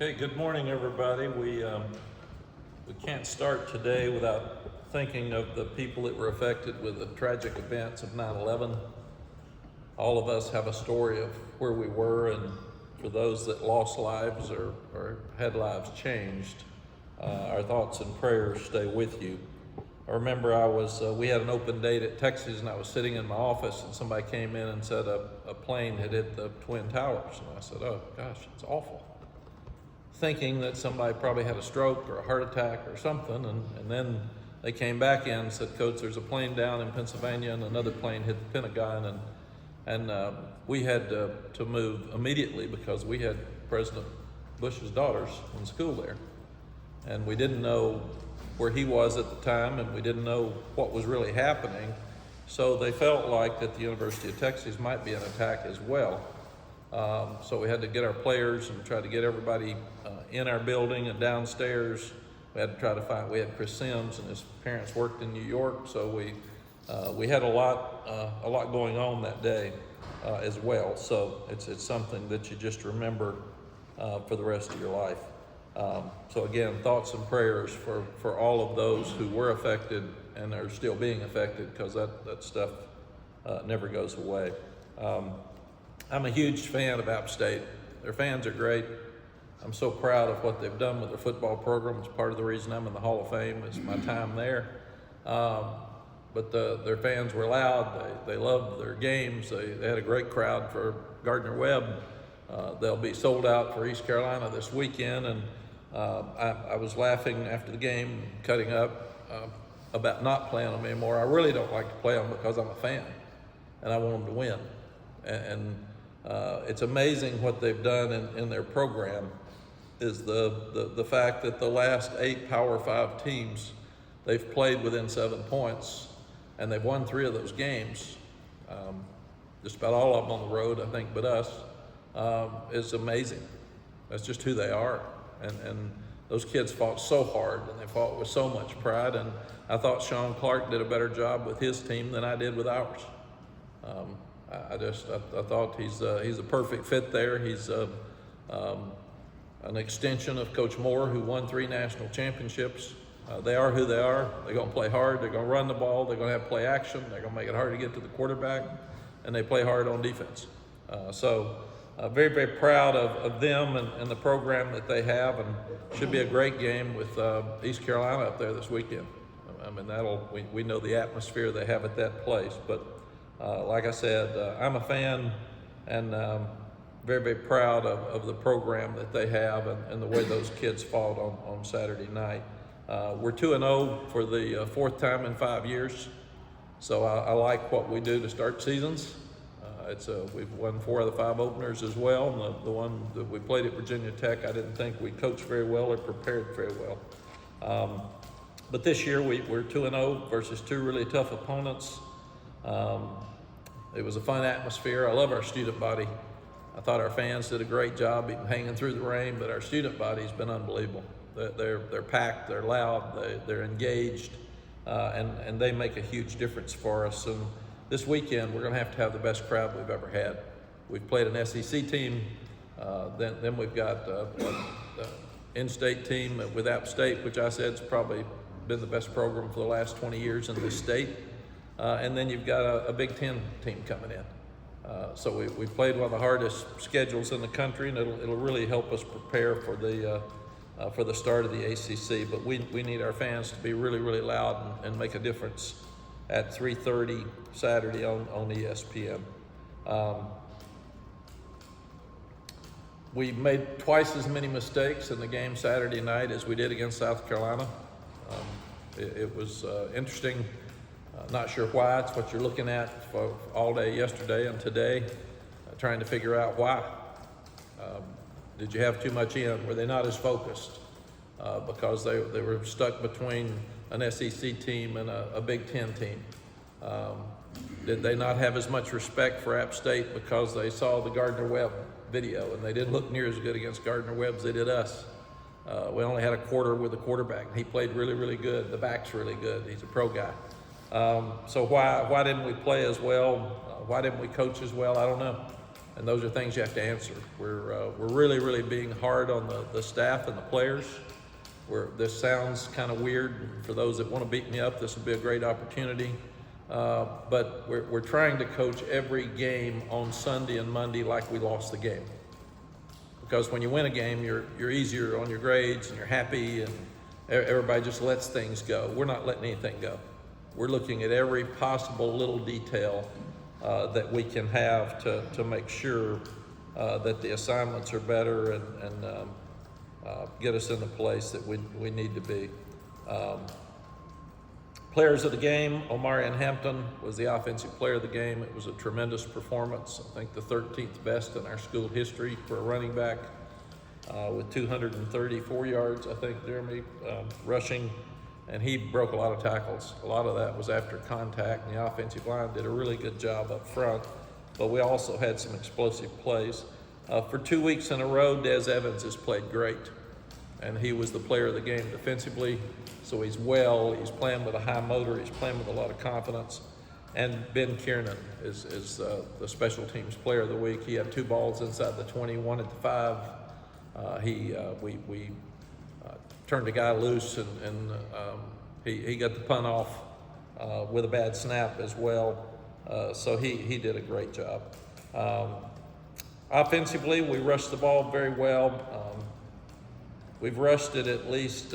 Okay, good morning, everybody. We can't start today without thinking of the people that were affected with the tragic events of 9/11. All of us have a story of where we were, and for those that lost lives or had lives changed, our thoughts and prayers stay with you. I remember we had an open date at Texas, and I was sitting in my office, and somebody came in and said a plane had hit the Twin Towers. And I said, oh gosh, it's awful. Thinking that somebody probably had a stroke or a heart attack or something, and then they came back in and said, Coach, there's a plane down in Pennsylvania and another plane hit the Pentagon, and we had to move immediately because we had President Bush's daughters in school there, and we didn't know where he was at the time, and we didn't know what was really happening, so they felt like that the University of Texas might be an attack as well. So we had to get our players and try to get everybody in our building and downstairs. We had to try to find. We had Chris Sims and his parents worked in New York, so we had a lot going on that day as well. So it's something that you just remember for the rest of your life. So again, thoughts and prayers for all of those who were affected and are still being affected, because that stuff never goes away. I'm a huge fan of App State. Their fans are great. I'm so proud of what they've done with their football program. It's part of the reason I'm in the Hall of Fame is my time there. But their fans were loud. They loved their games. They had a great crowd for Gardner-Webb. They'll be sold out for East Carolina this weekend. And I was laughing after the game, cutting up about not playing them anymore. I really don't like to play them because I'm a fan and I want them to win. And it's amazing what they've done in their program is the fact that the last 8 Power 5 teams, they've played within 7 points, and they've won 3 of those games. Just about all of them on the road, I think, but us. Is amazing. That's just who they are. And those kids fought so hard, and they fought with so much pride, and I thought Sean Clark did a better job with his team than I did with ours. I thought he's a perfect fit there. He's an extension of Coach Moore, who won 3 national championships. They are who they are. They're going to play hard. They're going to run the ball. They're going to have play action. They're going to make it hard to get to the quarterback, and they play hard on defense. Very, very proud of them and the program that they have, and should be a great game with East Carolina up there this weekend. I mean, we know the atmosphere they have at that place, but like I said, I'm a fan and very, very proud of the program that they have and the way those kids fought on Saturday night. We're 2-0 for the 4th time in 5 years, so I like what we do to start seasons. We've won 4 of the 5 openers as well. And the one that we played at Virginia Tech, I didn't think we coached very well or prepared very well. But this year we're 2-0 versus 2 really tough opponents. It was a fun atmosphere. I love our student body. I thought our fans did a great job even hanging through the rain, but our student body's been unbelievable. They're packed, they're loud, they're engaged, and they make a huge difference for us. And this weekend, we're going to have the best crowd we've ever had. We've played an SEC team, then we've got an in-state team with App State, which I said has probably been the best program for the last 20 years in this state. And then you've got a Big Ten team coming in. So we played one of the hardest schedules in the country, and it'll really help us prepare for the start of the ACC. But we need our fans to be really, really loud and make a difference at 3:30 Saturday on ESPN. We made twice as many mistakes in the game Saturday night as we did against South Carolina. It was interesting. Not sure why. It's what you're looking at for all day yesterday and today, trying to figure out why. Did you have too much in? Were they not as focused? Because they were stuck between an SEC team and a Big Ten team. Did they not have as much respect for App State because they saw the Gardner-Webb video and they didn't look near as good against Gardner-Webb as they did us? We only had a quarter with the quarterback. He played really, really good. The back's really good. He's a pro guy. So why didn't we play as well? Why didn't we coach as well? I don't know. And those are things you have to answer. We're really being hard on the staff and the players. This sounds kind of weird. For those that want to beat me up, this would be a great opportunity. But we're trying to coach every game on Sunday and Monday like we lost the game. Because when you win a game, you're easier on your grades and you're happy and everybody just lets things go. We're not letting anything go. We're looking at every possible little detail that we can have to make sure that the assignments are better and get us in the place that we need to be. Players of the game, Omarion Hampton was the offensive player of the game. It was a tremendous performance. I think the 13th best in our school history for a running back with 234 yards, I think, Jeremy, rushing. And he broke a lot of tackles. A lot of that was after contact, and the offensive line did a really good job up front. But we also had some explosive plays. For 2 weeks in a row, Des Evans has played great. And he was the player of the game defensively. So he's playing with a high motor, he's playing with a lot of confidence. And Ben Kiernan is the special teams player of the week. He had 2 balls inside the 20, 1 at the 5. We turned a guy loose and he got the punt off with a bad snap as well. So he did a great job. Offensively, we rushed the ball very well. We've rushed it at least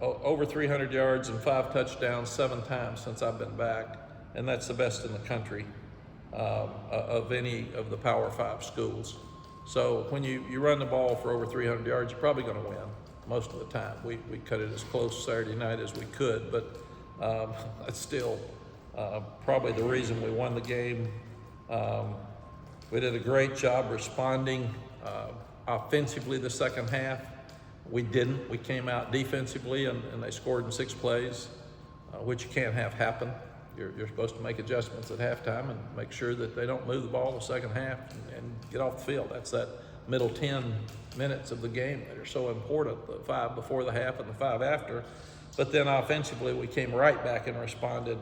over 300 yards and 5 touchdowns 7 times since I've been back, and that's the best in the country of any of the Power 5 schools. So when you run the ball for over 300 yards, you're probably going to win most of the time. We cut it as close Saturday night as we could, but that's still probably the reason we won the game. We did a great job responding offensively the second half. We didn't. We came out defensively, and they scored in 6 plays, which you can't have happen. You're supposed to make adjustments at halftime and make sure that they don't move the ball the second half and get off the field. That's that middle 10 minutes of the game that are so important, the 5 before the half and the 5 after. But then offensively, we came right back and responded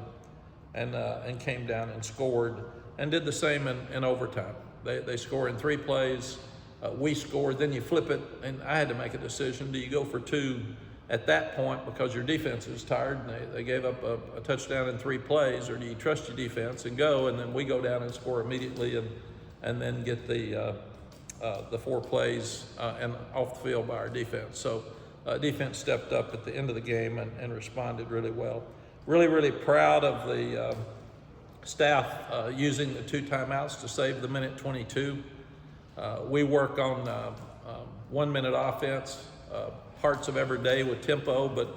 and came down and scored and did the same in overtime. They score in 3 plays. We scored, then you flip it, and I had to make a decision. Do you go for 2 at that point because your defense is tired and they gave up a touchdown in 3 plays, or do you trust your defense and go, and then we go down and score immediately and then get the 4 plays and off the field by our defense. So defense stepped up at the end of the game and responded really well. Really proud of the staff using the 2 timeouts to save the minute 22. We work on 1 minute offense, parts of every day with tempo, but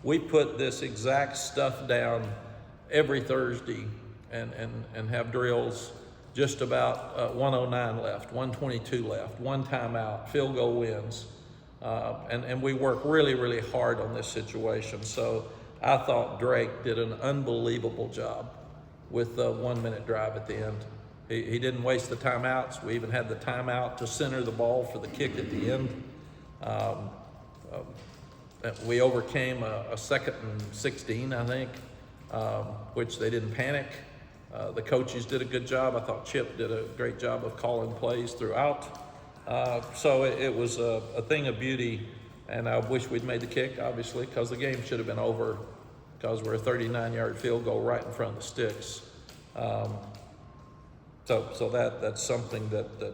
we put this exact stuff down every Thursday and have drills just about 109 left, 122 left, 1 timeout, field goal wins. And we work really hard on this situation. So I thought Drake did an unbelievable job with the 1 minute drive at the end. He didn't waste the timeouts. We even had the timeout to center the ball for the kick at the end. We overcame a 2nd and 16, I think, which they didn't panic. The coaches did a good job. I thought Chip did a great job of calling plays throughout. So it was a thing of beauty, and I wish we'd made the kick, obviously, because the game should have been over because we're a 39-yard field goal right in front of the sticks. So that's something that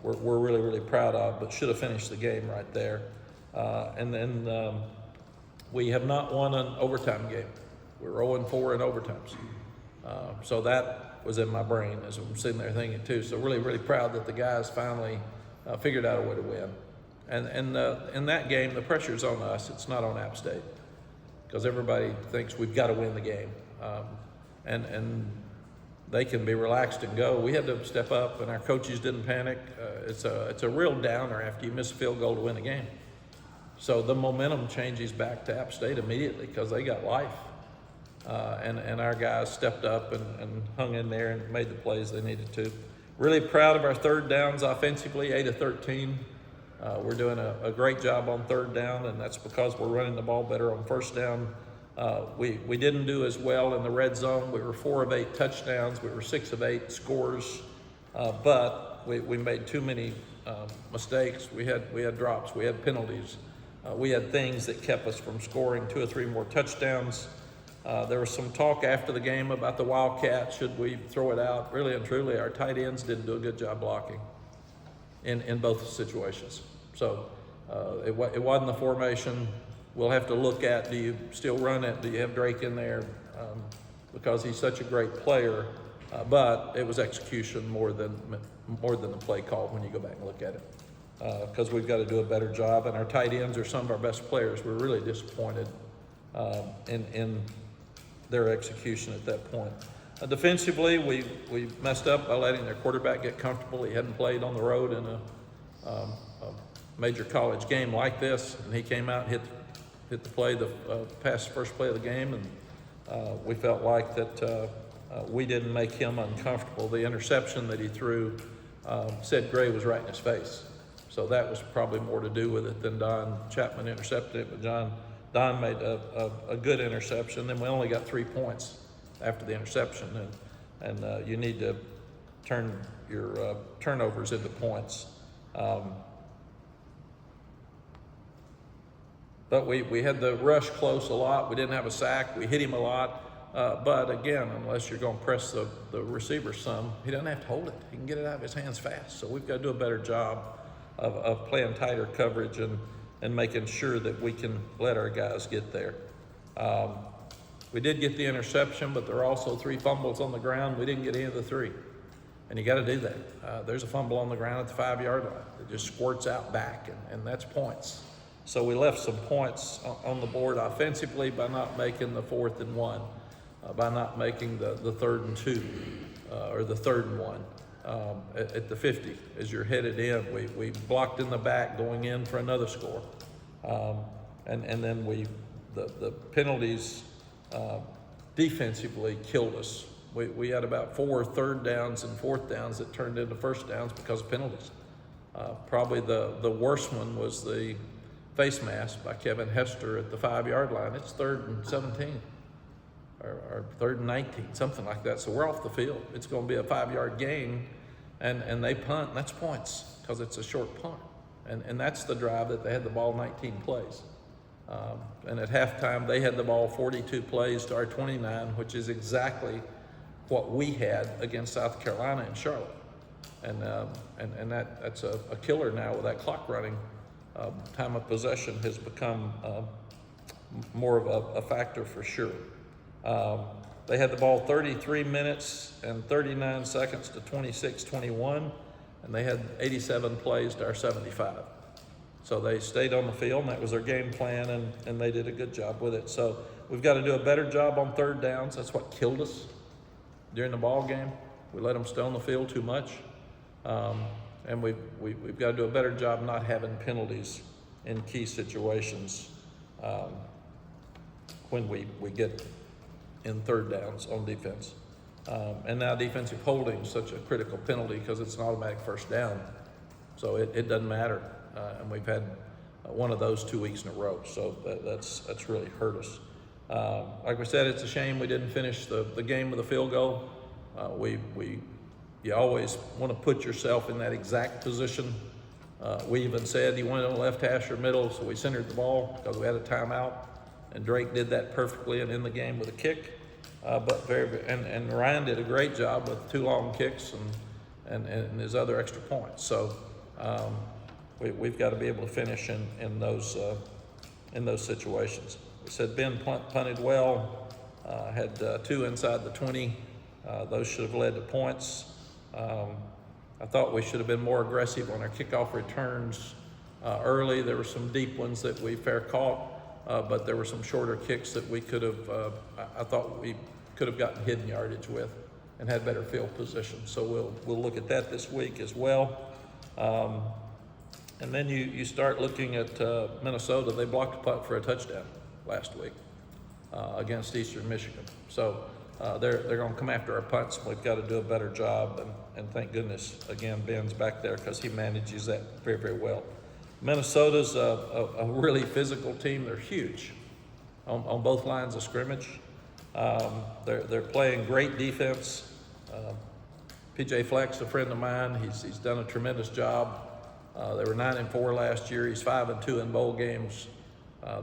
we're really proud of, but should have finished the game right there. And then we have not won an overtime game. We're 0-4 in overtimes. So that was in my brain as I'm sitting there thinking too. So really proud that the guys finally figured out a way to win. And in that game, the pressure's on us. It's not on App State, because everybody thinks we've got to win the game. And they can be relaxed and go. We had to step up, and our coaches didn't panic. It's a real downer after you miss a field goal to win a game. So the momentum changes back to App State immediately because they got life. And our guys stepped up and hung in there and made the plays they needed to. Really proud of our 3rd downs offensively, 8 of 13. We're doing a great job on 3rd down, and that's because we're running the ball better on 1st down. We didn't do as well in the red zone. We were 4 of 8 touchdowns. We were 6 of 8 scores But we made too many mistakes. We had drops, we had penalties. We had things that kept us from scoring 2 or 3 more touchdowns. There was some talk after the game about the Wildcat. Should we throw it out? Really and truly, our tight ends didn't do a good job blocking in both situations. So it wasn't the formation. We'll have to look at, do you still run it? Do you have Drake in there? Because he's such a great player. But it was execution more than the play call when you go back and look at it. Because we've got to do a better job, and our tight ends are some of our best players. We're really disappointed in their execution at that point. Defensively, we messed up by letting their quarterback get comfortable. He hadn't played on the road in a major college game like this, and he came out and hit the play, pass first play of the game, and we felt like that we didn't make him uncomfortable. The interception that he threw, said Gray was right in his face. So that was probably more to do with it than Don Chapman intercepted it, but Don made a good interception. Then we only got 3 points after the interception, and you need to turn your turnovers into points. But we had the rush close a lot. We didn't have a sack. We hit him a lot. But again, unless you're going to press the receiver some, he doesn't have to hold it. He can get it out of his hands fast. So we've got to do a better job of playing tighter coverage and making sure that we can let our guys get there. We did get the interception, but there are also 3 fumbles on the ground. We didn't get any of the 3. And you got to do that. There's a fumble on the ground at the 5-yard line. It just squirts out back, and that's points. So we left some points on the board offensively by not making the 4th and 1, by not making the 3rd and 2, or the 3rd and 1. At the 50, as you're headed in, we blocked in the back going in for another score, and then the penalties defensively killed us. We had about 4 3rd downs and 4th downs that turned into 1st downs because of penalties. Probably the worst one was the face mask by Kevin Hester at the 5-yard line. It's 3rd and 17. Or 3rd and 19, something like that. So we're off the field. It's going to be a 5-yard gain, and they punt, and that's points because it's a short punt. And that's the drive that they had the ball 19 plays. And at halftime, they had the ball 42 plays to our 29, which is exactly what we had against South Carolina and Charlotte. And that's a killer now with that clock running. Time of possession has become more of a factor for sure. They had the ball 33 minutes and 39 seconds to 26-21, and they had 87 plays to our 75. So they stayed on the field, and that was their game plan, and they did a good job with it. So we've got to do a better job on 3rd downs. That's what killed us during the ball game. We let them stay on the field too much, and we've got to do a better job not having penalties in key situations when we get in 3rd downs on defense. And now defensive holding is such a critical penalty because it's an automatic 1st down. So it doesn't matter. And we've had one of those 2 weeks in a row. So that's really hurt us. Like we said, it's a shame we didn't finish the game with a field goal. You always want to put yourself in that exact position. We even said you wanted on the left hash or middle, so we centered the ball because we had a timeout. And Drake did that perfectly and in the game with a kick. But and Ryan did a great job with 2 long kicks and his other extra points. So we've got to be able to finish in those situations. We said Ben punted well, had 2 inside the 20. Those should have led to points. I thought we should have been more aggressive on our kickoff returns early. There were some deep ones that we fair caught. But there were some shorter kicks that we could have, I thought we could have gotten hidden yardage with and had better field position. So we'll look at that this week as well. And then you start looking at Minnesota. They blocked a punt for a touchdown last week against Eastern Michigan. So they're going to come after our punts. We've got to do a better job. And thank goodness, again, Ben's back there because he manages that very, very well. Minnesota's a really physical team. They're huge on both lines of scrimmage. They're playing great defense. PJ Fleck's a friend of mine. He's done a tremendous job. They were 9-4 last year. He's 5-2 in bowl games.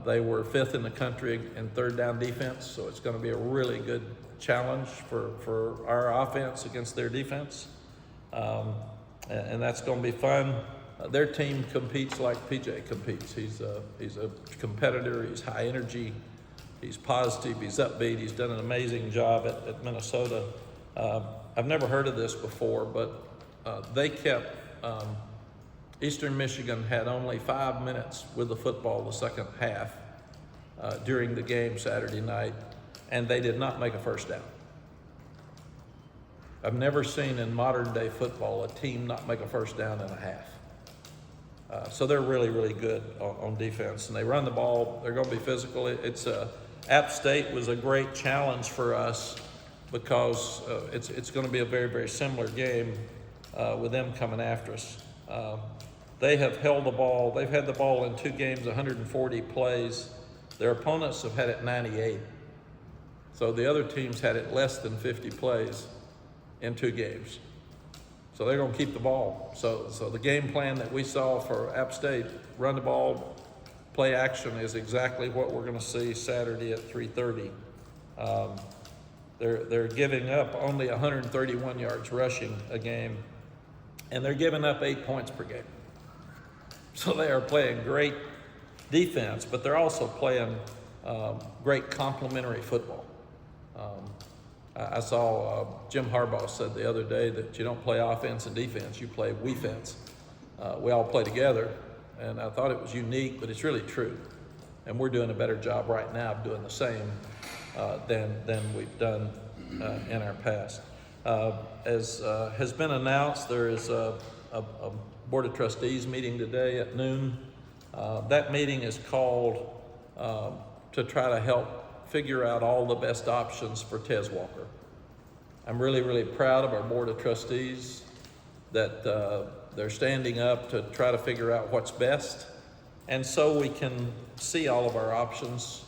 They were 5th in the country in third down defense, so it's going to be a really good challenge for our offense against their defense. And that's going to be fun. Their team competes like PJ competes. He's a competitor. He's high energy. He's positive. He's upbeat. He's done an amazing job at Minnesota. I've never heard of this before, but they kept Eastern Michigan had only 5 minutes with the football the second half during the game Saturday night, and they did not make a first down. I've never seen in modern day football a team not make a first down in a half. So they're really, really good on defense, and they run the ball. They're going to be physical. App State was a great challenge for us because it's going to be a very, very similar game with them coming after us. They have held the ball. They've had the ball in 2 games, 140 plays. Their opponents have had it 98. So the other teams had it less than 50 plays in 2 games. So they're going to keep the ball. So the game plan that we saw for App State, run the ball, play action, is exactly what we're going to see Saturday at 3:30. They're giving up only 131 yards rushing a game, and they're giving up 8 points per game. So they are playing great defense, but they're also playing great complementary football. I saw Jim Harbaugh said the other day that you don't play offense and defense, you play we-fence. We all play together, and I thought it was unique, but it's really true. And we're doing a better job right now of doing the same than we've done in our past. As has been announced, there is a Board of Trustees meeting today at noon. That meeting is called to try to help figure out all the best options for Tez Walker. I'm really, really proud of our Board of Trustees that they're standing up to try to figure out what's best, and so we can see all of our options,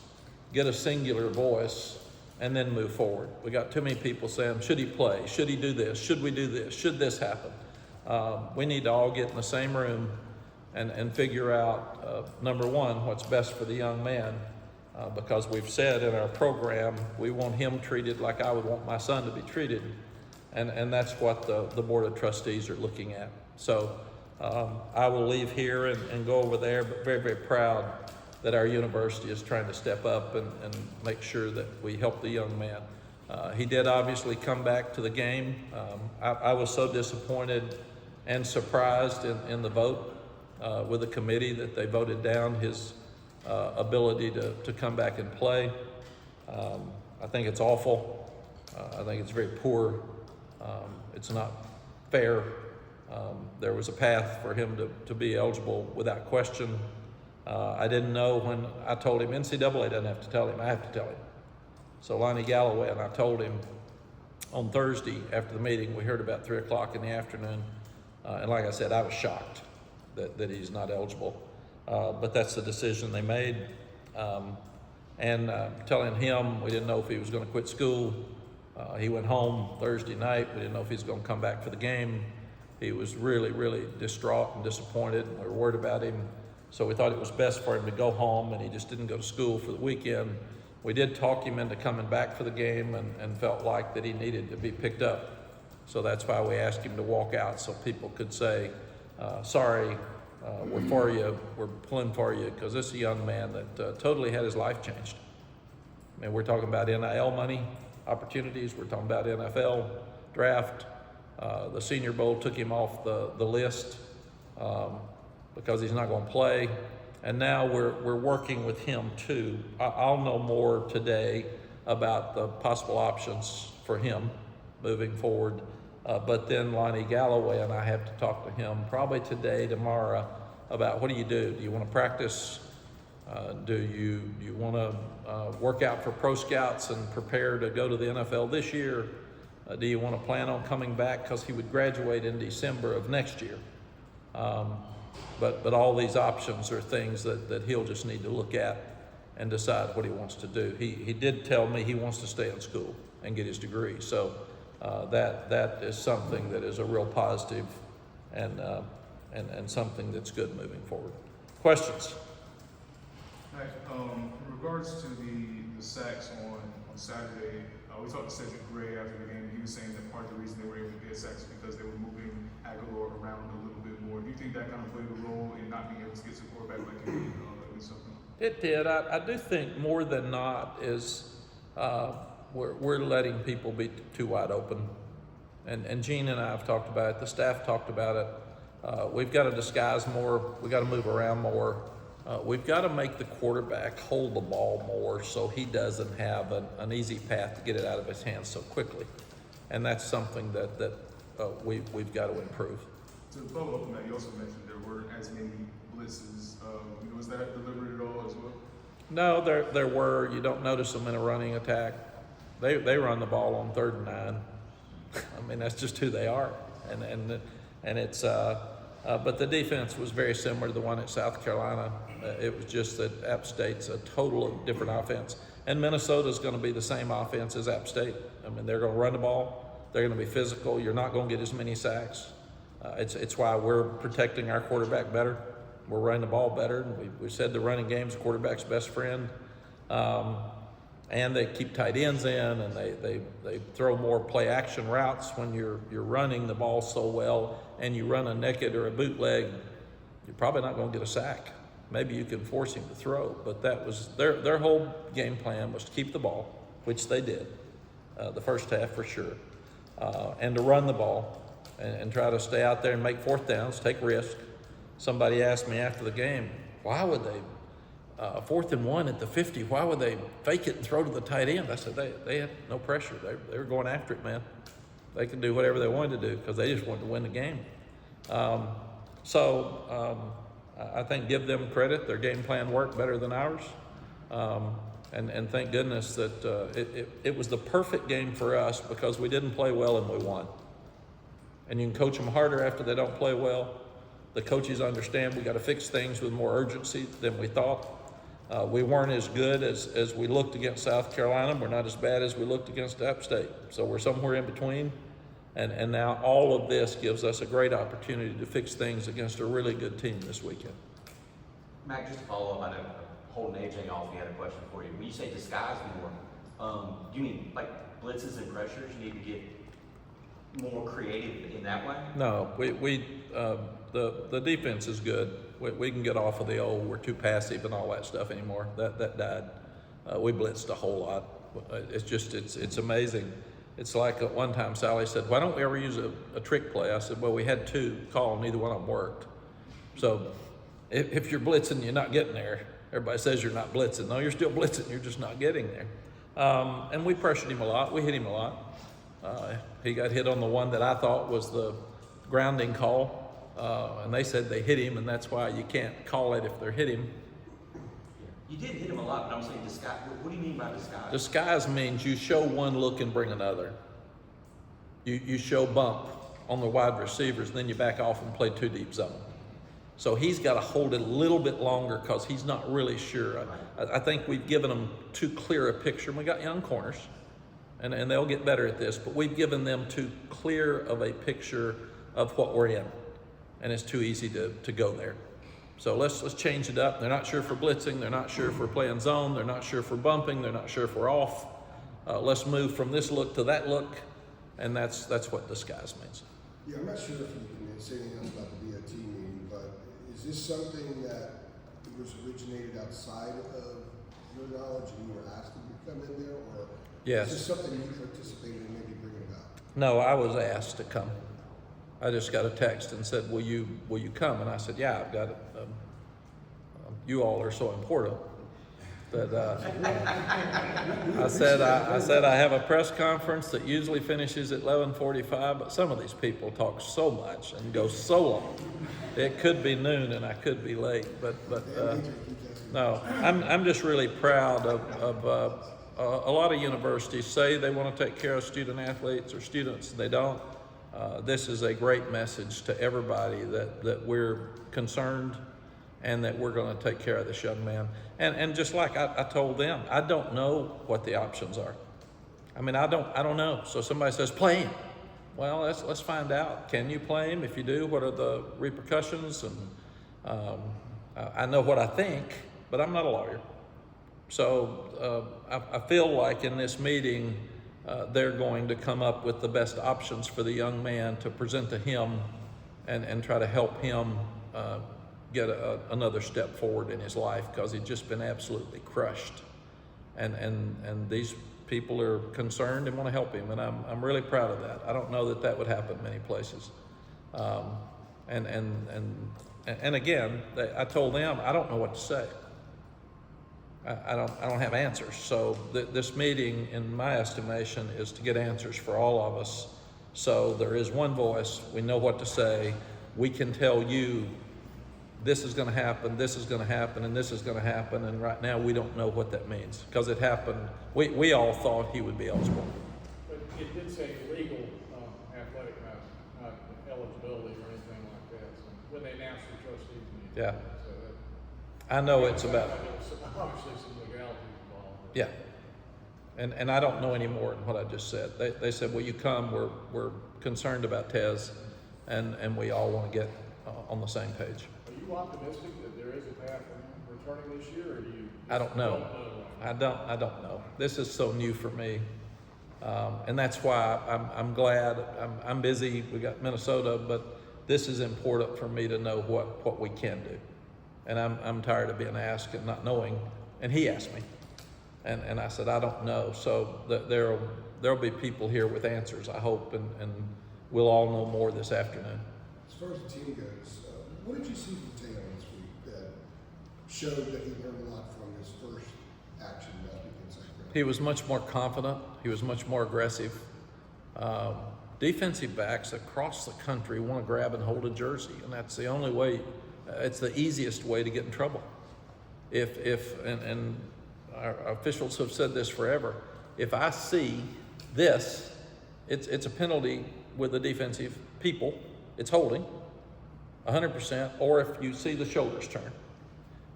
get a singular voice, and then move forward. We got too many people saying, should he play? Should he do this? Should we do this? Should this happen? We need to all get in the same room and figure out, number one, what's best for the young man, because we've said in our program, we want him treated like I would want my son to be treated, and that's what the Board of Trustees are looking at. So I will leave here and go over there, but very, very proud that our university is trying to step up and make sure that we help the young man. He did obviously come back to the game. I was so disappointed and surprised in the vote with the committee that they voted down his ability to come back and play. I think it's awful. I think it's very poor. It's not fair. There was a path for him to be eligible without question. I didn't know when I told him. NCAA doesn't have to tell him, I have to tell him. So Lonnie Galloway and I told him on Thursday after the meeting. We heard about 3 o'clock in the afternoon. And like I said, I was shocked that he's not eligible. But that's the decision they made. Telling him we didn't know if he was going to quit school. He went home Thursday night. We didn't know if he was going to come back for the game. He was really, really distraught and disappointed. We were worried about him. So we thought it was best for him to go home, and he just didn't go to school for the weekend. We did talk him into coming back for the game and felt like that he needed to be picked up. So that's why we asked him to walk out so people could say, sorry, we're for you, we're pulling for you, because this is a young man that totally had his life changed. I mean, we're talking about NIL money opportunities, we're talking about NFL draft. The Senior Bowl took him off the list because he's not going to play. And now we're working with him too. I'll know more today about the possible options for him moving forward. But then Lonnie Galloway and I have to talk to him probably today, tomorrow, about what do you do? Do you want to practice? Do you want to work out for pro scouts and prepare to go to the NFL this year? Do you want to plan on coming back? Because he would graduate in December of next year. But all these options are things that he'll just need to look at and decide what he wants to do. He did tell me he wants to stay in school and get his degree. So that is something that is a real positive and something that's good moving forward. Questions? Mack, in regards to the sacks on Saturday, we talked to Cedric Gray after the game. He was saying that part of the reason they were able to get sacks is because they were moving Aguilar around a little bit more. Do you think that kind of played a role in not being able to get to the quarterback like it did at least something? It did. I do think more than not is we're letting people be too wide open. And Gene and I have talked about it. The staff talked about it. We've got to disguise more. We've got to move around more. We've got to make the quarterback hold the ball more so he doesn't have an easy path to get it out of his hands so quickly. And that's something that we've got to improve. To follow up on that, you also mentioned there weren't as many blitzes. Was that deliberate at all as well? No, there were. You don't notice them in a running attack. They run the ball on 3rd and 9. I mean, that's just who they are. And it's but the defense was very similar to the one at South Carolina. It was just that App State's a total different offense. And Minnesota's going to be the same offense as App State. I mean, they're going to run the ball. They're going to be physical. You're not going to get as many sacks. It's why we're protecting our quarterback better. We're running the ball better. We said the running game's the quarterback's best friend. And they keep tight ends in, and they throw more play action routes when you're running the ball so well, and you run a naked or a bootleg, you're probably not going to get a sack. Maybe you can force him to throw, but that was their whole game plan was to keep the ball, which they did the first half for sure, and to run the ball and try to stay out there and make 4th downs, take risks. Somebody asked me after the game, why would they 4th and 1 at the 50, why would they fake it and throw to the tight end? I said they had no pressure. They were going after it, man. They could do whatever they wanted to do because they just wanted to win the game. I think give them credit. Their game plan worked better than ours. And thank goodness that it was the perfect game for us because we didn't play well and we won. And you can coach them harder after they don't play well. The coaches understand we got to fix things with more urgency than we thought. We weren't as good as we looked against South Carolina. We're not as bad as we looked against App State. So we're somewhere in between. And now all of this gives us a great opportunity to fix things against a really good team this weekend. Mack, just to follow up, I know holding AJ off, he had a question for you. When you say disguise more, do you mean like blitzes and pressures? You need to get more creative in that way? No, the defense is good. We can get off of the old we're too passive and all that stuff anymore. That died. We blitzed a whole lot. It's amazing. It's like at one time Sally said, why don't we ever use a trick play? I said, well, we had 2 called, neither one of them worked. So if you're blitzing, you're not getting there. Everybody says you're not blitzing. No, you're still blitzing, you're just not getting there. And we pressured him a lot. We hit him a lot. He got hit on the one that I thought was the grounding call. And they said they hit him, and that's why you can't call it if they're hit him. You did hit him a lot, but I'm saying disguise. What do you mean by disguise? Disguise means you show one look and bring another. You show bump on the wide receivers, and then you back off and play 2 deep zone. So he's got to hold it a little bit longer because he's not really sure. I think we've given them too clear a picture. We got young corners, and they'll get better at this, but we've given them too clear of a picture of what we're in, and it's too easy to go there. So let's change it up. They're not sure for blitzing. They're not sure if we're playing zone. They're not sure for bumping. They're not sure if we're off. Let's move from this look to that look, and that's what disguise means. Yeah, I'm not sure if you can say anything else about the BOT meeting, but is this something that was originated outside of your knowledge and you were asked to come in there, or Yes. is this something you participated in maybe bringing about? No, I was asked to come. I just got a text and said, will you come? And I said, yeah, I've got it. You all are so important that I said I have a press conference that usually finishes at 11:45, but some of these people talk so much and go so long. It could be noon and I could be late, but no, I'm just really proud of a lot of universities say they want to take care of student athletes or students, they don't. This is a great message to everybody that we're concerned and that we're going to take care of this young man. And just like I told them, I don't know what the options are. I mean, I don't know. So somebody says, play him. Well, let's find out. Can you play him? If you do, what are the repercussions? And I know what I think, but I'm not a lawyer. So I feel like in this meeting, they're going to come up with the best options for the young man to present to him and try to help him get another step forward in his life, because he's just been absolutely crushed. And these people are concerned and want to help him, and I'm really proud of that. I don't know that would happen many places. And again, I told them I don't know what to say. I don't have answers. So this meeting, in my estimation, is to get answers for all of us. So there is one voice. We know what to say. We can tell you this is going to happen, this is going to happen, and this is going to happen. And right now we don't know what that means, because it happened. We all thought he would be eligible. But it did say legal athletic, not eligibility or anything like that. So when they announced the trustees meeting. Yeah. So I know it's about, obviously some legalities involved. yeah. And I don't know any more than what I just said. They said, will you come? We're concerned about Tez, and we all want to get on the same page. Are you optimistic that there is a path for him returning this year, or do you? I don't know. I don't know. This is so new for me. And that's why I'm glad. I'm busy. We got Minnesota, but this is important for me to know what we can do. And I'm tired of being asked and not knowing. And he asked me, and I said, I don't know. So there'll be people here with answers, I hope, and we'll all know more this afternoon. As far as the team goes, what did you see from Taylor this week that showed that he learned a lot from his first action last week in second grade? He was much more confident. He was much more aggressive. Defensive backs across the country want to grab and hold a jersey, and that's the only way. It's the easiest way to get in trouble. And our officials have said this forever. If I see this, it's a penalty with the defensive people. It's holding 100%, or if you see the shoulders turn.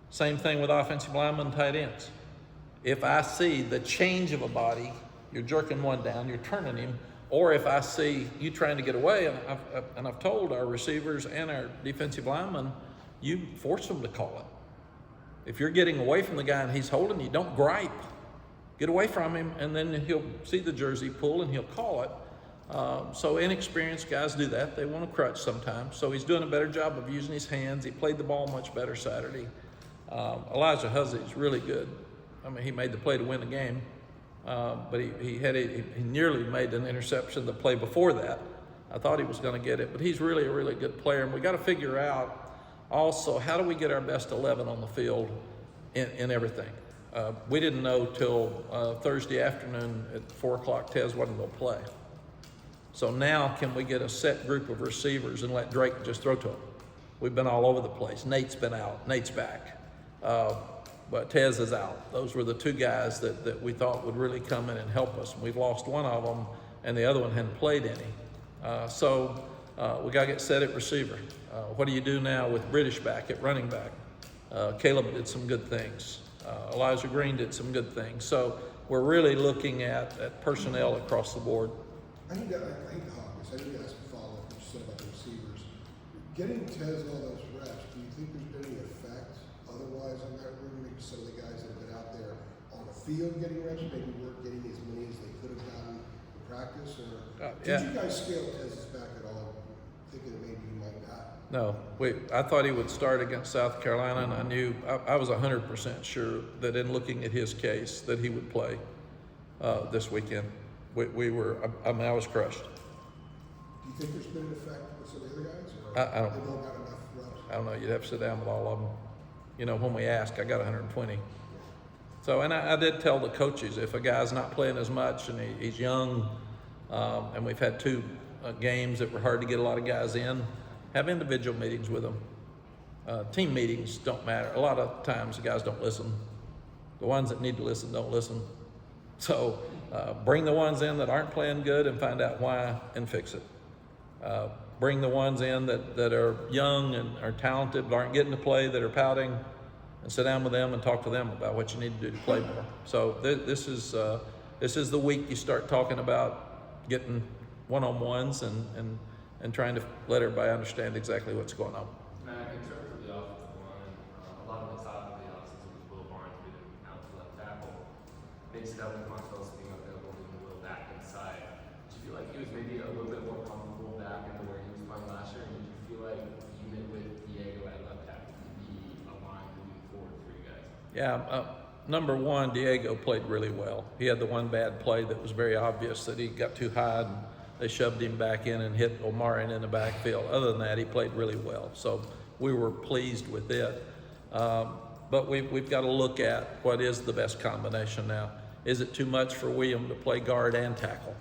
Same thing with offensive linemen and tight ends. If I see the change of a body, you're jerking one down, you're turning him, or if I see you trying to get away, and I've told our receivers and our defensive linemen, you force them to call it. If you're getting away from the guy and he's holding you, don't gripe. Get away from him, and then he'll see the jersey pull and he'll call it. So inexperienced guys do that. They want to crutch sometimes. So he's doing a better job of using his hands. He played the ball much better Saturday. Elijah Hussey's really good. I mean, he made the play to win the game, but he nearly made an interception the play before that. I thought he was going to get it, but he's really a really good player. And we got to figure out also, how do we get our best 11 on the field in everything? We didn't know till Thursday afternoon at 4 o'clock Tez wasn't going to play. So now can we get a set group of receivers and let Drake just throw to them? We've been all over the place. Nate's been out. Nate's back. But Tez is out. Those were the two guys that we thought would really come in and help us. We've lost one of them, and the other one hadn't played any. So we got to get set at receiver. What do you do now with British back at running back? Caleb did some good things. Elijah Green did some good things. So we're really looking at personnel across the board. I hate to hog this. I need to ask a follow-up what you said about the receivers. Getting Tez all those reps, do you think there's been any effect otherwise on that room? Maybe some of the guys that have been out there on the field getting reps maybe weren't getting as many as they could have gotten in practice? Or did you guys scale Tez's back at all, thinking that maybe he might not? No, I thought he would start against South Carolina, and I knew, I was 100% sure that in looking at his case that he would play this weekend. I was crushed. Do you think there's been an effect with some of the other guys? Or I don't. they don't got enough reps? I don't know, you'd have to sit down with all of them. You know, when we ask, I got 120. So, and I did tell the coaches, if a guy's not playing as much and he's young, and we've had two games that were hard to get a lot of guys in, have individual meetings with them. Team meetings don't matter. A lot of times the guys don't listen. The ones that need to listen don't listen. So bring the ones in that aren't playing good and find out why and fix it. Bring the ones in that are young and are talented but aren't getting to play, that are pouting, and sit down with them and talk to them about what you need to do to play more. So this is this is the week you start talking about getting one-on-ones and trying to let everybody understand exactly what's going on. Mack, in terms of the offensive line, a lot of the top of the offseason was Will Barnes being out to left tackle. Mixed it up with Montrose being available in the Will back inside. Did you feel like he was maybe a little bit more comfortable back into where he was playing last year? And did you feel like the unit with Diego at left tackle could be aligned moving forward for you guys? Yeah, number one, Diego played really well. He had the one bad play that was very obvious that he got too high and they shoved him back in and hit Omarion in the backfield. Other than that, he played really well. So we were pleased with it. But we've got to look at what is the best combination now. Is it too much for William to play guard and tackle?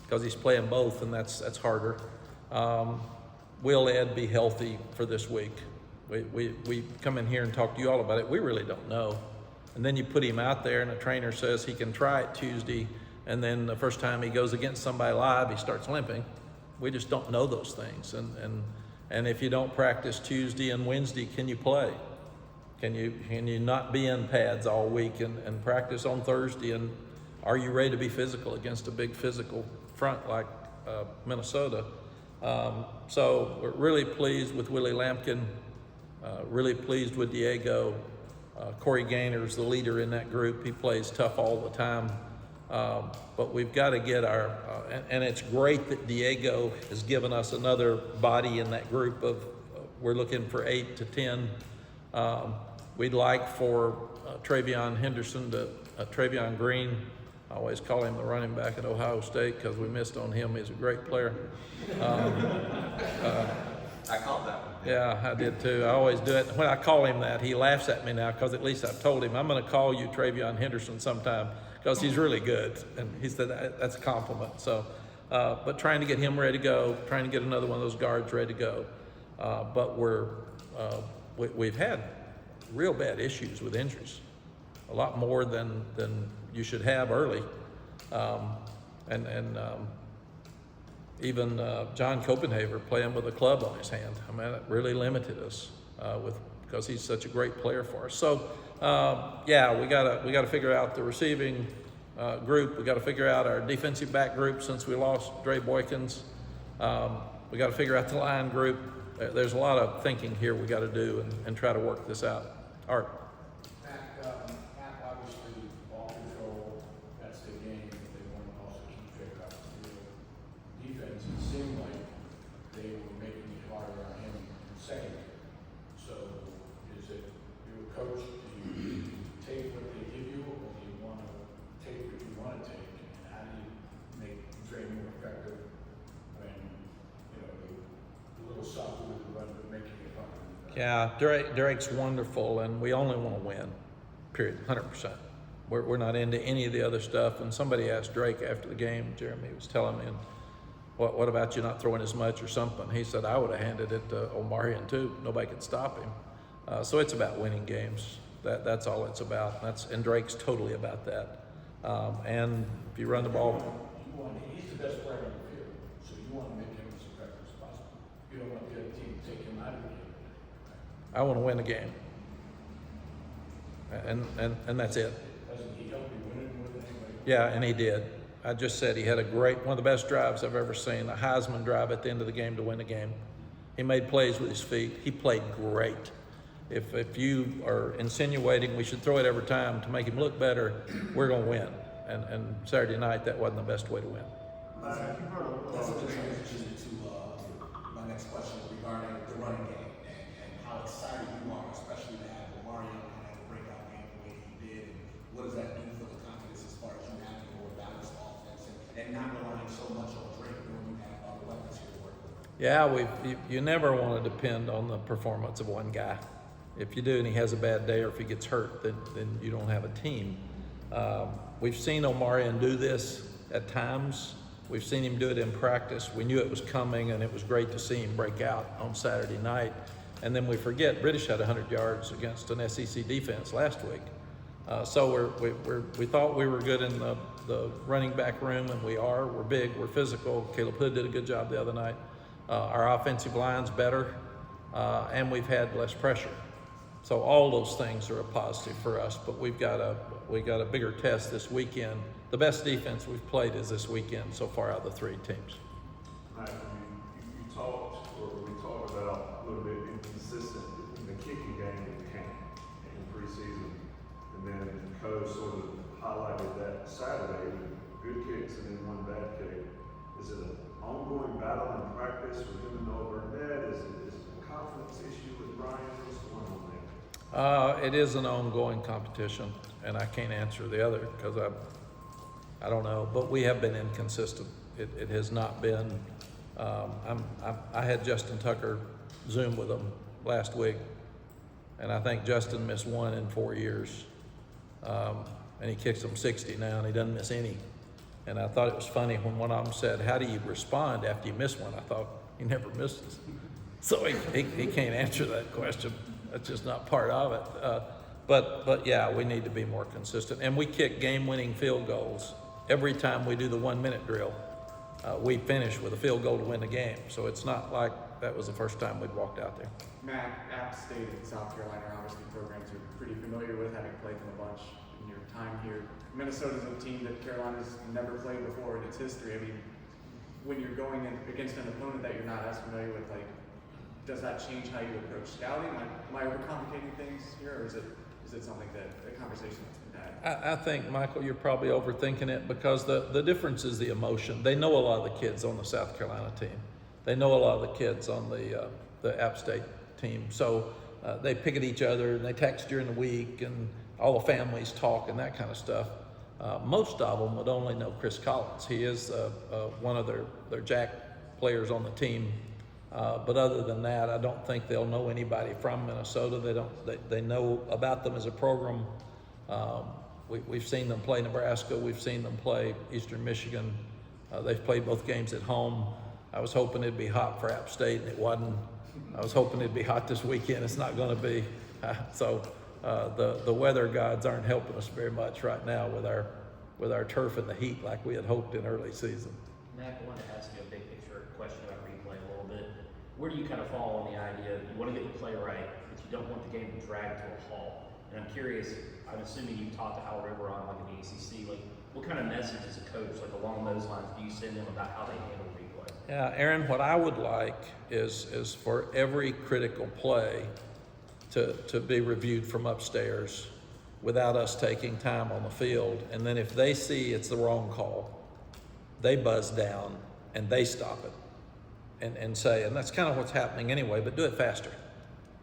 Because he's playing both, and that's harder. Will Ed be healthy for this week? We come in here and talk to you all about it. We really don't know. And then you put him out there, and the trainer says he can try it Tuesday, and then the first time he goes against somebody live, he starts limping. We just don't know those things. And if you don't practice Tuesday and Wednesday, can you play? Can you not be in pads all week and practice on Thursday? And are you ready to be physical against a big physical front like Minnesota? So we're really pleased with Willie Lampkin, really pleased with Diego. Corey Gaynor's the leader in that group. He plays tough all the time. But we've got to get our, and it's great that Diego has given us another body in that group of, we're looking for 8 to 10. We'd like for Travion Green, I always call him the running back at Ohio State because we missed on him. He's a great player. I called that one. Yeah, I did too. I always do it. When I call him that, he laughs at me now because at least I've told him, I'm going to call you Travion Henderson sometime because he's really good. And he said that's a compliment. So, but trying to get him ready to go, trying to get another one of those guards ready to go. But we've had real bad issues with injuries, a lot more than you should have early. Even John Copenhaver playing with a club on his hand. I mean, it really limited us because he's such a great player for us. So, yeah, we gotta figure out the receiving group. We got to figure out our defensive back group since we lost Dre Boykins. We got to figure out the line group. There's a lot of thinking here we got to do and try to work this out. Art. Mack, obviously, ball control, that's the game. They want to also keep Drake off the field. Defense, it seemed like they were making it harder on him in second. So, is it, you're a coach, do you take what they give you, or do you want to take what you want to take? And how do you make Drake more effective when, the little softer with the run, but making it harder? Yeah, Drake's wonderful, and we only want to win, period, 100%. We're not into any of the other stuff. And somebody asked Drake after the game, Jeremy was telling me, what about you not throwing as much or something? He said, I would have handed it to Omarion too. Nobody could stop him. So it's about winning games. That's all it's about. And Drake's totally about that. And if you run the ball. He's the best player on the field, so you want to make him as effective as possible. You don't want the other team to take him out of the game. I want to win the game. And that's it. Doesn't he help you win it more than anybody? Yeah, and he did. I just said he had one of the best drives I've ever seen, a Heisman drive at the end of the game to win the game. He made plays with his feet. He played great. If you are insinuating we should throw it every time to make him look better, we're going to win. And Saturday night, that wasn't the best way to win. That's a good transition to my next question regarding the running game and how excited you are, especially to have Omarion kind of have a breakout game the way he did. And what does that do for the confidence as far as you having a more balanced offense and not relying so much on Drake when you have other weapons here to work with? Yeah, you never want to depend on the performance of one guy. If you do and he has a bad day or if he gets hurt, then you don't have a team. We've seen Omarion do this at times. We've seen him do it in practice. We knew it was coming, and it was great to see him break out on Saturday night. And then we forget British had 100 yards against an SEC defense last week. So we thought we were good in the running back room, and we are. We're big, we're physical. Caleb Hood did a good job the other night. Our offensive line's better, and we've had less pressure. So all those things are a positive for us, but we got a bigger test this weekend the best defense we've played is this weekend so far out of the 3 teams. Mack, you talked, or we talked about a little bit inconsistent in the kicking game in camp and preseason, and then Coach sort of highlighted that Saturday, good kicks and then 1 bad kick. Is it an ongoing battle in practice with him and Noah Burnett? Is it a confidence issue with Brian? What's going on there? It is an ongoing competition, and I can't answer the other because I don't know, but we have been inconsistent. It has not been. I had Justin Tucker Zoom with him last week, and I think Justin missed 1 in 4 years, and he kicks them 60 now, and he doesn't miss any. And I thought it was funny when one of them said, "How do you respond after you miss one?" I thought, he never misses. So he can't answer that question. That's just not part of it. But yeah, we need to be more consistent. And we kick game-winning field goals. Every time we do the 1-minute drill, we finish with a field goal to win the game. So it's not like that was the first time we'd walked out there. Mack, App State and South Carolina are obviously programs you're pretty familiar with, having played them a bunch in your time here. Minnesota's a team that Carolina's never played before in its history. I mean, when you're going in against an opponent that you're not as familiar with, like, does that change how you approach scouting? Am I overcomplicating things here, or is it something that a conversation that's been had? I think, Michael, you're probably overthinking it because the difference is the emotion. They know a lot of the kids on the South Carolina team. They know a lot of the kids on the App State team. So they pick at each other and they text during the week and all the families talk and that kind of stuff. Most of them would only know Chris Collins. He is one of their jack players on the team. But other than that, I don't think they'll know anybody from Minnesota. They know about them as a program. We've seen them play Nebraska. We've seen them play Eastern Michigan. They've played both games at home. I was hoping it'd be hot for App State, and it wasn't. I was hoping it'd be hot this weekend. It's not going to be. So the weather gods aren't helping us very much right now with our turf and the heat like we had hoped in early season. Mack, I wanted to ask you a big picture question about replay a little bit. Where do you kind of fall on the idea you want to get the play right, but you don't want the game to drag to a halt? And I'm curious, I'm assuming you've talked to Al River on like in the ACC, like what kind of message as a coach, like along those lines, do you send them about how they handle replay? Yeah, Aaron, what I would like is for every critical play to be reviewed from upstairs without us taking time on the field. And then if they see it's the wrong call, they buzz down and they stop it and say, and that's kind of what's happening anyway, but do it faster.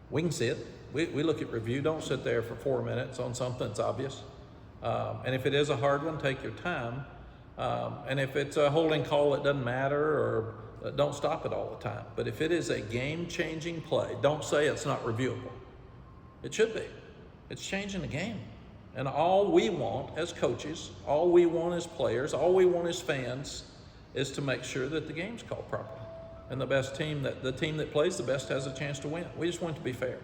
We can see it. We look at review. Don't sit there for 4 minutes on something that's obvious. And if it is a hard one, take your time. And if it's a holding call that doesn't matter, or don't stop it all the time. But if it is a game-changing play, don't say it's not reviewable. It should be. It's changing the game. And all we want as coaches, all we want as players, all we want as fans is to make sure that the game's called properly. And the team that plays the best has a chance to win. We just want it to be fair.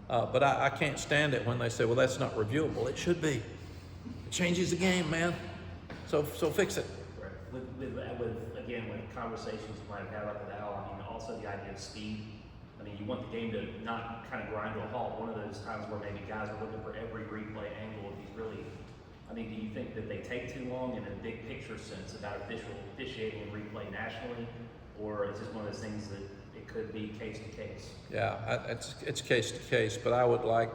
But I can't stand it when they say, well, that's not reviewable. It should be. It changes the game, man. So fix it. Right. With conversations you might have had like with Al, I mean, also the idea of speed. I mean, you want the game to not kind of grind to a halt. One of those times where maybe guys are looking for every replay angle of these really, I mean, do you think that they take too long in a big picture sense about officiating and replay nationally? Or is this one of those things that it could be case to case? Yeah, it's case to case, but I would like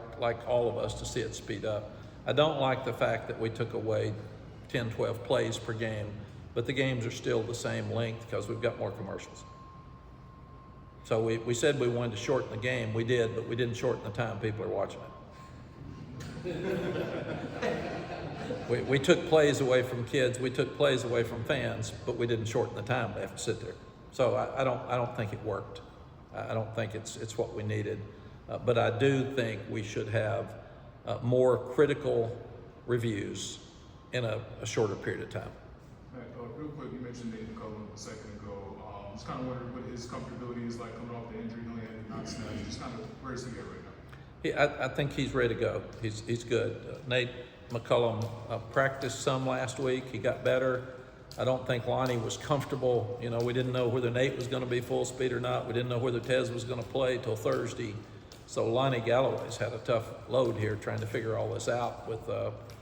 all of us to see it speed up. I don't like the fact that we took away 10, 12 plays per game, but the games are still the same length because we've got more commercials. So we said we wanted to shorten the game. We did, but we didn't shorten the time people are watching it. We took plays away from kids. We took plays away from fans, but we didn't shorten the time they have to sit there. So I don't think it worked. I don't think it's what we needed. But I do think we should have more critical reviews in a shorter period of time. Real quick, you mentioned Nathan Cullen a second ago. Just kind of wondering what his comfortability is like coming off the injury. He only had 9 snaps. Just kind of where is he at right now? I think he's ready to go. He's good. Nate McCullum practiced some last week. He got better. I don't think Lonnie was comfortable. You know, we didn't know whether Nate was going to be full speed or not. We didn't know whether Tez was going to play till Thursday. So Lonnie Galloway's had a tough load here trying to figure all this out with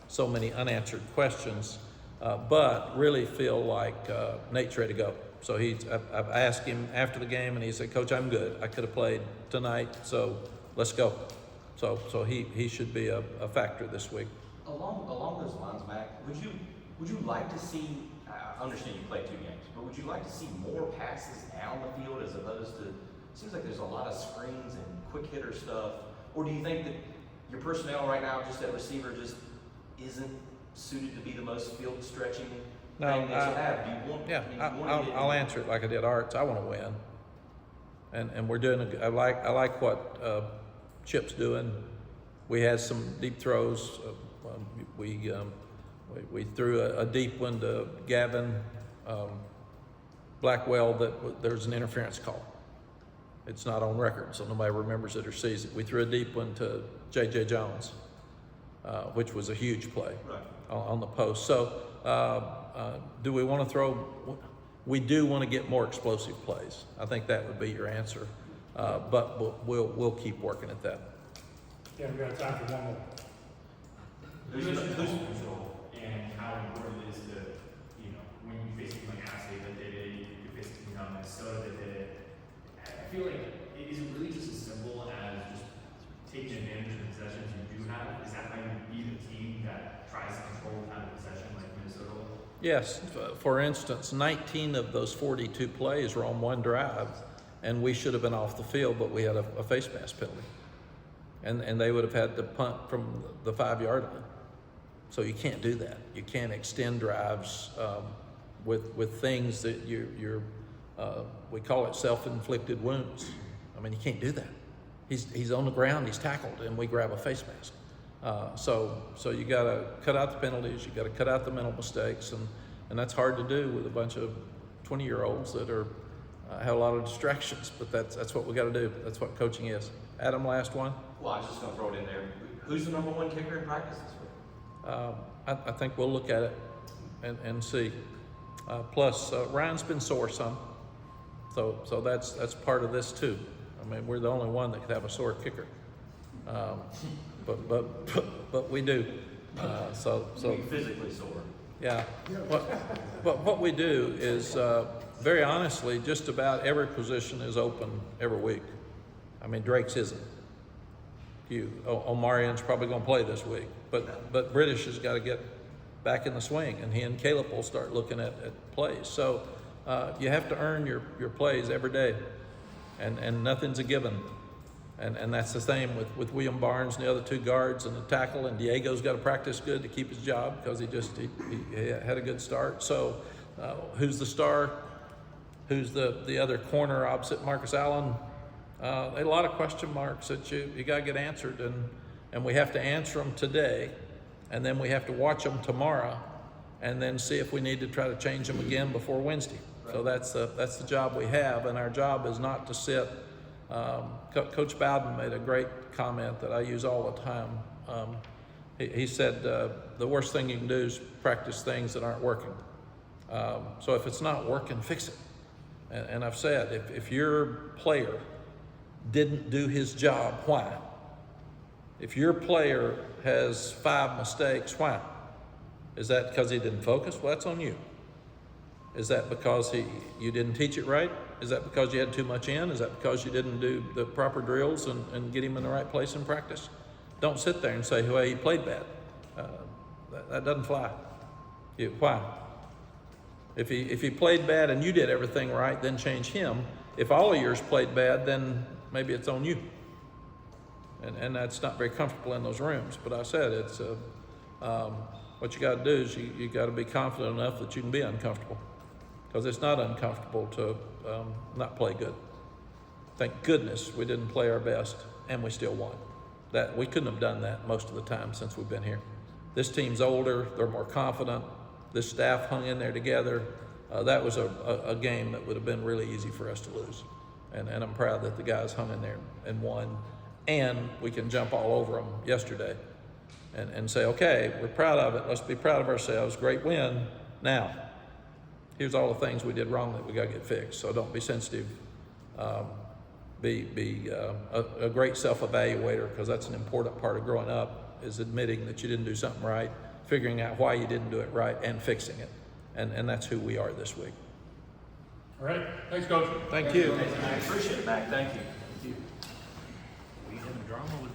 so many unanswered questions. but really feel like Nate's ready to go. So I've asked him after the game, and he said, "Coach, I'm good. I could have played tonight, so let's go." So he should be a factor this week. Along those lines, Mack, would you like to see? I understand you played 2 games, but would you like to see more passes down the field as opposed to? It seems like there's a lot of screens and quick hitter stuff. Or do you think that your personnel right now, just at receiver, just isn't suited to be the most field stretching thing that you have? Do you want? Yeah, I mean, do you want to get I'll answer it like I did Arts. I want to win, and we're doing. I like what Chip's doing. We had some deep throws. We threw a deep one to Gavin Blackwell that there's an interference call. It's not on record, so nobody remembers it or sees it. We threw a deep one to J.J. Jones, which was a huge play on the post. So do we want to throw? We do want to get more explosive plays. I think that would be your answer, but we'll keep working at that. Yeah, we got time for one more. Who's control and how important it is to, when you face a team like App State that did it, you face a team like Minnesota that did it. I feel like, is it really just as simple as just taking advantage of the possessions you do have? Is that how you beat a team that tries to control time of possession like Minnesota? Yes. For instance, 19 of those 42 plays were on one drive, and we should have been off the field, but we had a face mask penalty. And they would have had to punt from the 5-yard line. So you can't do that. You can't extend drives with things that we call it self-inflicted wounds. I mean, you can't do that. He's on the ground, he's tackled, and we grab a face mask. So you got to cut out the penalties. You got to cut out the mental mistakes, and that's hard to do with a bunch of 20-year-olds that are have a lot of distractions. But that's what we got to do. That's what coaching is. Adam, last one. Well, I was just going to throw it in there. Who's the number 1 kicker in practice this week? I think we'll look at it and see. Plus, Ryan's been sore some, so that's part of this too. I mean, we're the only one that could have a sore kicker, but we do. So Physically sore. yeah. But what we do is, very honestly, just about every position is open every week. I mean, Drake's isn't. Omarian's probably going to play this week, but British has got to get back in the swing, and he and Caleb will start looking at plays. So you have to earn your plays every day, and nothing's a given. And that's the same with William Barnes and the other 2 guards and the tackle, and Diego's got to practice good to keep his job because he had a good start. So who's the star? Who's the other corner opposite Marcus Allen? A lot of question marks that you got to get answered, and we have to answer them today, and then we have to watch them tomorrow, and then see if we need to try to change them again before Wednesday. Right. So that's the job we have, and our job is not to sit. Coach Bowden made a great comment that I use all the time. He said the worst thing you can do is practice things that aren't working. So if it's not working, fix it. And I've said, if your player didn't do his job, why? If your player has 5 mistakes, why? Is that because he didn't focus? Well, that's on you. Is that because you didn't teach it right? Is that because you had too much in? Is that because you didn't do the proper drills and get him in the right place in practice? Don't sit there and say, well, he played bad. That doesn't fly. Why? If he played bad and you did everything right, then change him. If all of yours played bad, then maybe it's on you. And that's not very comfortable in those rooms. But I said it's what you got to do is you got to be confident enough that you can be uncomfortable, because it's not uncomfortable to not play good. Thank goodness we didn't play our best and we still won. That we couldn't have done that most of the time since we've been here. This team's older, they're more confident. This staff hung in there together. That was a game that would have been really easy for us to lose. And I'm proud that the guys hung in there and won. And we can jump all over them yesterday and say, okay, we're proud of it. Let's be proud of ourselves. Great win. Now, here's all the things we did wrong that we got to get fixed. So don't be sensitive. Be a great self-evaluator, because that's an important part of growing up, is admitting that you didn't do something right figuring out why you didn't do it right and fixing it. And that's who we are this week. All right, thanks, Coach. Thank you. I appreciate it, Mack. Thank you. Thank you. Were you having drama with